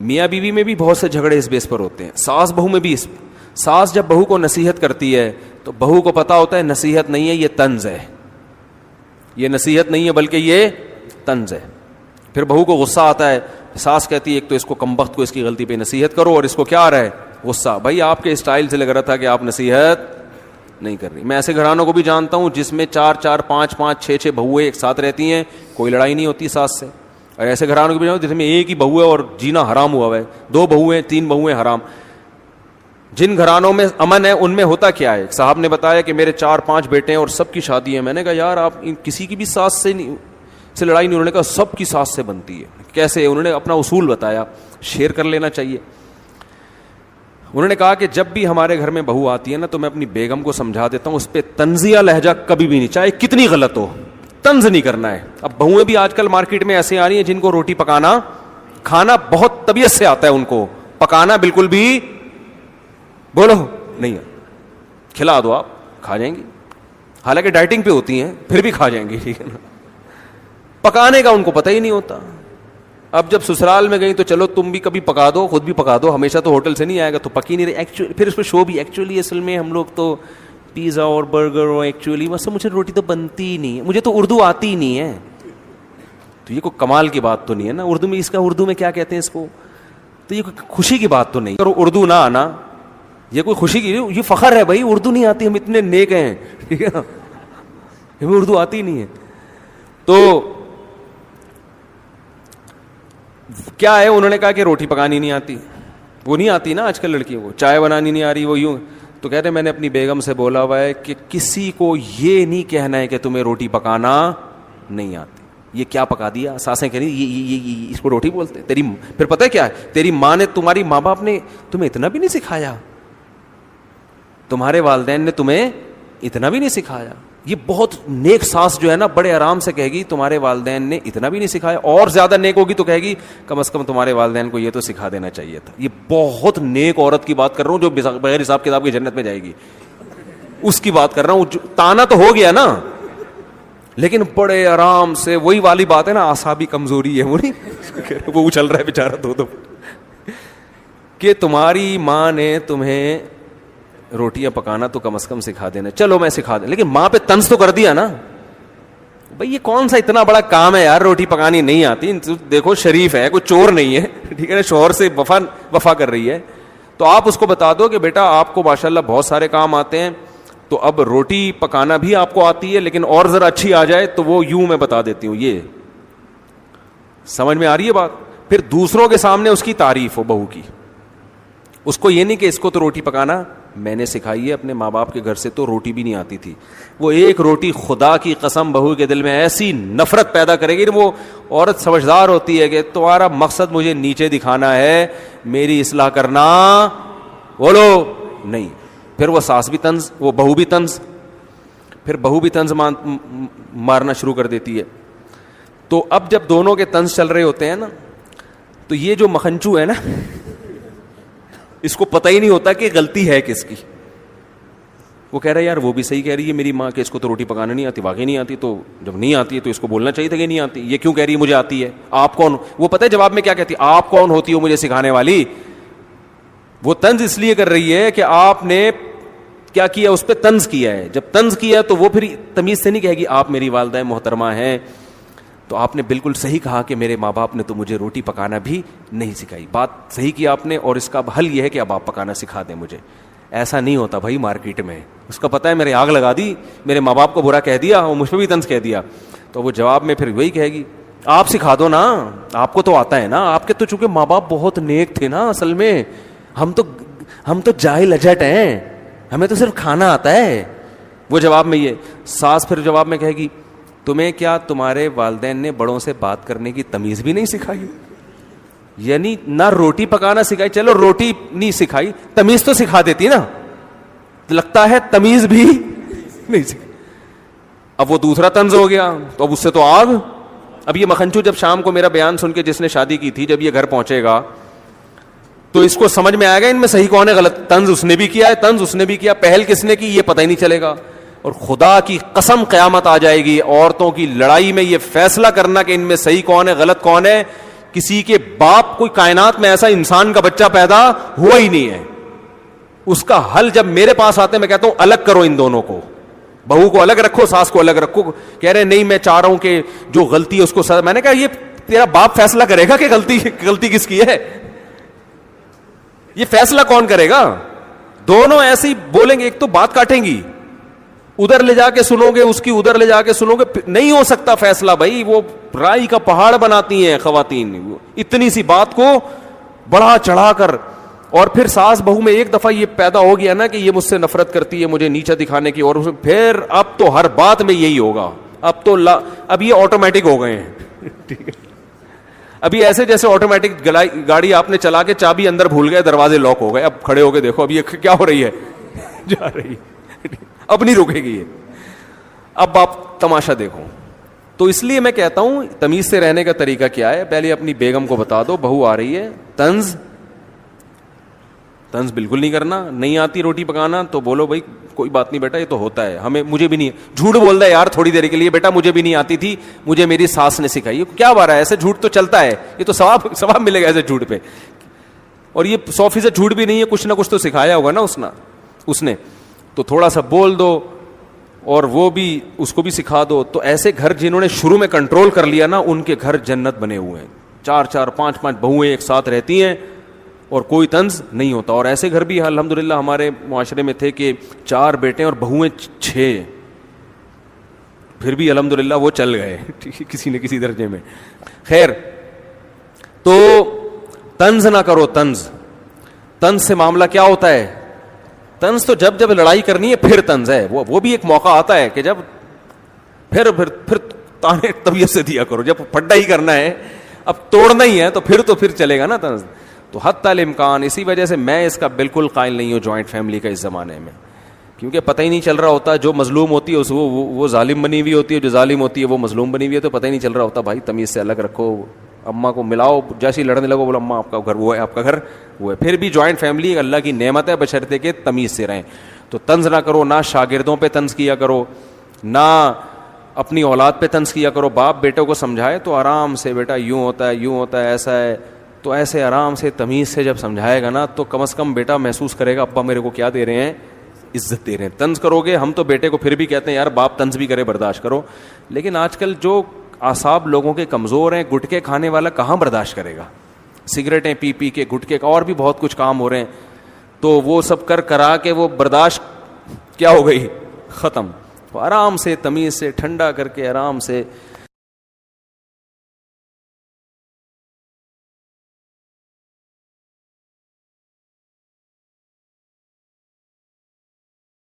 میاں بیوی میں بھی بہت سے جھگڑے اس بیس پر ہوتے ہیں, ساس بہو میں بھی. ساس جب بہو کو نصیحت کرتی ہے تو بہو کو پتا ہوتا ہے نصیحت نہیں ہے, یہ طنز ہے, یہ نصیحت نہیں ہے بلکہ یہ طنز ہے. پھر بہو کو غصہ آتا ہے, ساس کہتی ہے ایک تو اس کو کمبخت کو اس کی غلطی پہ نصیحت کرو, اور اس کو کیا آ رہا ہے, غصہ. بھائی آپ کے اسٹائل سے لگ رہا تھا کہ آپ نصیحت نہیں کر رہی. میں ایسے گھرانوں کو بھی جانتا ہوں جس میں 4 5 6 بہویں ایک ساتھ رہتی ہیں, کوئی لڑائی نہیں ہوتی ساس سے. اور ایسے گھرانوں کو بھی جانتا ہوں جس میں ایک ہی بہو ہے اور جینا حرام ہوا ہے, 2 بہویں 3 بہویں حرام. جن گھرانوں میں امن ہے ان میں ہوتا کیا ہے؟ صاحب نے بتایا کہ میرے 4 5 بیٹے ہیں اور سب کی شادی ہے. میں نے کہا یار آپ کسی کی بھی ساس سے لڑائی نہیں. انہوں نے کہا سب کی ساس سے بنتی ہے. کیسے؟ انہوں نے اپنا اصول بتایا, شیئر کر لینا چاہیے. انہوں نے کہا کہ جب بھی ہمارے گھر میں بہو آتی ہے نا تو میں اپنی بیگم کو سمجھا دیتا ہوں اس پہ طنزیہ لہجہ کبھی بھی نہیں, چاہے کتنی غلط ہو, طنز نہیں کرنا ہے. اب بہویں بھی آج کل مارکیٹ میں ایسے آ رہی ہیں جن کو روٹی پکانا کھانا بہت طبیعت سے آتا ہے, ان کو پکانا بالکل بھی بولو نہیں ہے. کھلا دو آپ کھا جائیں گی, حالانکہ ڈائٹنگ پہ ہوتی ہیں پھر بھی کھا جائیں گی, ٹھیک ہے نا. پکانے کا ان کو پتہ ہی نہیں ہوتا. اب جب سسرال میں گئی تو چلو تم بھی کبھی پکا دو, خود بھی پکا دو, ہمیشہ تو ہوٹل سے نہیں آئے گا تو پکی نہیں رہی. ایکچولی پھر اس پہ شو بھی, ایکچولی اصل میں ہم لوگ تو پیزا اور برگر اور ایکچولی بس مجھے روٹی تو بنتی ہی نہیں ہے, مجھے تو اردو آتی ہی نہیں ہے. تو یہ کوئی کمال کی بات تو نہیں ہے نا. اردو میں اس کا اردو میں کیا کہتے ہیں اس کو, تو یہ کوئی خوشی کی بات تو نہیں. اور اردو نہ آنا یہ کوئی خوشی کی, یہ فخر ہے بھائی اردو نہیں آتی, ہم اتنے نیک ہیں, ٹھیک ہے نا, ہمیں اردو آتی نہیں ہے. تو کیا ہے, انہوں نے کہا کہ روٹی پکانی نہیں آتی. وہ نہیں آتی نا آج کل لڑکیوں کو, چائے بنانی نہیں آ رہی, وہ یوں. تو کہتے ہیں میں نے اپنی بیگم سے بولا ہوا ہے کہ کسی کو یہ نہیں کہنا ہے کہ تمہیں روٹی پکانا نہیں آتی. یہ کیا پکا دیا, ساسیں کہہ رہی یہ اس کو روٹی بولتے تیری. پھر پتہ ہے کیا ہے, تیری ماں نے, تمہاری ماں باپ نے تمہیں اتنا بھی نہیں سکھایا, تمہارے والدین نے تمہیں اتنا بھی نہیں سکھایا. یہ بہت نیک ساس جو ہے نا بڑے آرام سے کہے گی تمہارے والدین نے اتنا بھی نہیں سکھایا. اور زیادہ نیک ہوگی تو کہے گی کم از کم تمہارے والدین کو یہ تو سکھا دینا چاہیے تھا. یہ بہت نیک عورت کی بات کر رہا ہوں جو بغیر حساب کتاب کی جنت میں جائے گی, اس کی بات کر رہا ہوں. تانا تو ہو گیا نا, لیکن بڑے آرام سے. وہی والی بات ہے نا, اعصابی کمزوری ہے وہ نہیں, وہ اچل رہا ہے بیچارہ دو کہ تمہاری ماں نے تمہیں روٹیاں پکانا تو کم از کم سکھا دینا. چلو میں سکھا دیں, لیکن ماں پہ طنز تو کر دیا نا بھائی. یہ کون سا اتنا بڑا کام ہے یار, روٹی پکانی نہیں آتی. دیکھو شریف ہے, کوئی چور نہیں ہے, ٹھیک ہے نا, شوہر سے وفا کر رہی ہے. تو آپ اس کو بتا دو کہ بیٹا آپ کو ماشاءاللہ بہت سارے کام آتے ہیں, تو اب روٹی پکانا بھی آپ کو آتی ہے, لیکن اور ذرا اچھی آ جائے تو وہ یوں میں بتا دیتی ہوں. یہ سمجھ میں آ رہی ہے بات. پھر دوسروں کے سامنے اس کی تعریف ہو بہو کی, اس کو یہ نہیں کہ اس کو تو روٹی پکانا میں نے سکھائی ہے, اپنے ماں باپ کے گھر سے تو روٹی بھی نہیں آتی تھی. وہ ایک روٹی خدا کی قسم بہو کے دل میں ایسی نفرت پیدا کرے گی. وہ عورت سمجھدار ہوتی ہے کہ تمہارا مقصد مجھے نیچے دکھانا ہے, میری اصلاح کرنا بولو نہیں. پھر وہ ساس بھی طنز, وہ بہو بھی طنز, پھر بہو بھی طنز مارنا شروع کر دیتی ہے. تو اب جب دونوں کے طنز چل رہے ہوتے ہیں نا, تو یہ جو مکھنچو ہے نا, اس کو پتہ ہی نہیں ہوتا کہ غلطی ہے کس کی. وہ کہہ رہا ہے یار وہ بھی صحیح کہہ رہی ہے میری ماں کہ اس کو تو روٹی پکانا نہیں آتی. واقعی نہیں آتی, تو جب نہیں آتی ہے تو اس کو بولنا چاہیے تھا کہ نہیں آتی. یہ کیوں کہہ رہی ہے مجھے آتی ہے, آپ کون؟ وہ پتہ ہے جواب میں کیا کہتی ہے, آپ کون ہوتی ہو مجھے سکھانے والی. وہ طنز اس لیے کر رہی ہے کہ آپ نے کیا کیا, اس پہ طنز کیا ہے. جب طنز کیا تو وہ پھر تمیز سے نہیں کہے گی آپ میری والدہ محترمہ ہیں. تو آپ نے بالکل صحیح کہا کہ میرے ماں باپ نے تو مجھے روٹی پکانا بھی نہیں سکھائی. بات صحیح کی آپ نے, اور اس کا حل یہ ہے کہ اب آپ پکانا سکھا دیں مجھے. ایسا نہیں ہوتا بھائی مارکیٹ میں. اس کا پتہ ہے میرے آگ لگا دی, میرے ماں باپ کو برا کہہ دیا اور مجھ پہ بھی طنز کہہ دیا, تو وہ جواب میں پھر وہی کہے گی آپ سکھا دو نا, آپ کو تو آتا ہے نا. آپ کے تو چونکہ ماں باپ بہت نیک تھے نا, اصل میں ہم تو جاہل اجٹ ہیں, ہمیں تو صرف کھانا آتا ہے. وہ جواب میں یہ ساس پھر جواب میں کہے گی تمہیں کیا تمہارے والدین نے بڑوں سے بات کرنے کی تمیز بھی نہیں سکھائی؟ یعنی نہ روٹی پکانا سکھائی, چلو روٹی نہیں سکھائی, تمیز تو سکھا دیتی نا. لگتا ہے تمیز بھی نہیں سکھائی. اب وہ دوسرا طنز ہو گیا, تو اب اس سے تو آگ. اب یہ مکھنچو جب شام کو میرا بیان سن کے, جس نے شادی کی تھی, جب یہ گھر پہنچے گا تو اس کو سمجھ میں آئے گا ان میں صحیح کون ہے غلط. طنز اس نے بھی کیا ہے, طنز اس نے بھی کیا, پہل کس نے کی یہ پتہ ہی نہیں چلے گا. اور خدا کی قسم قیامت آ جائے گی, عورتوں کی لڑائی میں یہ فیصلہ کرنا کہ ان میں صحیح کون ہے غلط کون ہے, کسی کے باپ, کوئی کائنات میں ایسا انسان کا بچہ پیدا ہوا ہی نہیں ہے. اس کا حل جب میرے پاس آتے ہیں میں کہتا ہوں الگ کرو ان دونوں کو, بہو کو الگ رکھو, ساس کو الگ رکھو. کہہ رہے نہیں میں چاہ رہا ہوں کہ جو غلطی ہے اس کو سزا. میں نے کہا یہ تیرا باپ فیصلہ کرے گا کہ غلطی کس کی ہے؟ یہ فیصلہ کون کرے گا؟ دونوں ایسے ہی بولیں گے, ایک تو بات کاٹیں گی, ادھر لے جا کے سنو گے اس کی, ادھر لے جا کے سنو گے, نہیں ہو سکتا فیصلہ بھائی. وہ رائی کا پہاڑ بناتی ہیں خواتین, اتنی سی بات کو بڑھا چڑھا کر. اور پھر ساس بہو میں ایک دفعہ یہ پیدا ہو گیا نا کہ یہ مجھ سے نفرت کرتی ہے, مجھے نیچا دکھانے کی, اور پھر اب تو ہر بات میں یہی ہوگا. اب تو اب یہ آٹومیٹک ہو گئے ہیں. ٹھیک ہے, ابھی ایسے جیسے آٹومیٹک گاڑی آپ نے چلا کے چابی اندر بھول گئے, دروازے لاک ہو گئے, اب کھڑے ہو کے دیکھو اب یہ کیا ہو رہی ہے, جا رہی ہے, اب نہیں رکے گی یہ. اب آپ تماشا دیکھو. تو اس لیے میں کہتا ہوں تمیز سے رہنے کا طریقہ کیا ہے, پہلے اپنی بیگم کو بتا دو بہو آ رہی ہے, طنز بالکل نہیں کرنا. نہیں آتی روٹی پکانا تو بولو بھائی کوئی بات نہیں بیٹا, یہ تو ہوتا ہے, ہمیں مجھے بھی نہیں. جھوٹ بولتا ہے یار تھوڑی دیر کے لیے, بیٹا مجھے بھی نہیں آتی تھی, مجھے میری ساس نے سکھائی. کیا بارہ ہے, ایسے جھوٹ تو چلتا ہے, یہ تو ثواب ملے گا ایسے جھوٹ پہ. اور یہ 100% جھوٹ بھی نہیں ہے, کچھ نہ کچھ تو سکھایا ہوگا نا اس نے, تو تھوڑا سا بول دو اور وہ بھی اس کو بھی سکھا دو. تو ایسے گھر جنہوں نے شروع میں کنٹرول کر لیا نا, ان کے گھر جنت بنے ہوئے ہیں. 4 5 بہویں ایک ساتھ رہتی ہیں اور کوئی طنز نہیں ہوتا. اور ایسے گھر بھی الحمدللہ ہمارے معاشرے میں تھے کہ 4 بیٹے اور بہویں 6, پھر بھی الحمدللہ وہ چل گئے کسی نہ کسی درجے میں. خیر, تو طنز نہ کرو. طنز سے معاملہ کیا ہوتا ہے؟ طنز تو جب لڑائی کرنی ہے پھر طنز ہے. وہ بھی ایک موقع آتا ہے کہ جب پھر تانے طبیعت سے دیا کرو. جب پھڈا ہی کرنا ہے, اب توڑنا ہی ہے, تو پھر چلے گا نا طنز. تو حتی الامکان, اسی وجہ سے میں اس کا بالکل قائل نہیں ہوں جوائنٹ فیملی کا اس زمانے میں, کیونکہ پتہ ہی نہیں چل رہا ہوتا. جو مظلوم ہوتی ہے وہ ظالم بنی ہوئی ہوتی ہے, جو ظالم ہوتی ہے وہ مظلوم بنی ہوئی ہے, تو پتہ ہی نہیں چل رہا ہوتا. بھائی تمیز سے الگ رکھو, اماں کو ملاؤ, جیسے ہی لڑنے لگو بولو اماں آپ کا گھر وہ ہے, آپ کا گھر وہ ہے. پھر بھی جوائنٹ فیملی اللہ کی نعمت ہے, بشرطے کہ تمیز سے رہیں. تو طنز نہ کرو, نہ شاگردوں پہ طنز کیا کرو, نہ اپنی اولاد پہ طنز کیا کرو. باپ بیٹوں کو سمجھائے تو آرام سے, بیٹا یوں ہوتا ہے ایسا ہے, تو ایسے آرام سے تمیز سے جب سمجھائے گا نا, تو کم از کم بیٹا محسوس کرے گا ابا میرے کو کیا دے رہے ہیں, عزت دے رہے ہیں. طنز کرو گے, ہم تو بیٹے کو پھر بھی کہتے ہیں یار باپ طنز بھی کرے برداشت کرو, لیکن آج کل جو اعصاب لوگوں کے کمزور ہیں, گٹکے کھانے والا کہاں برداشت کرے گا, سگریٹیں پی کے گٹکے کا, اور بھی بہت کچھ کام ہو رہے ہیں, تو وہ سب کرا کے وہ برداشت کیا ہو گئی, ختم. تو آرام سے تمیز سے ٹھنڈا کر کے آرام سے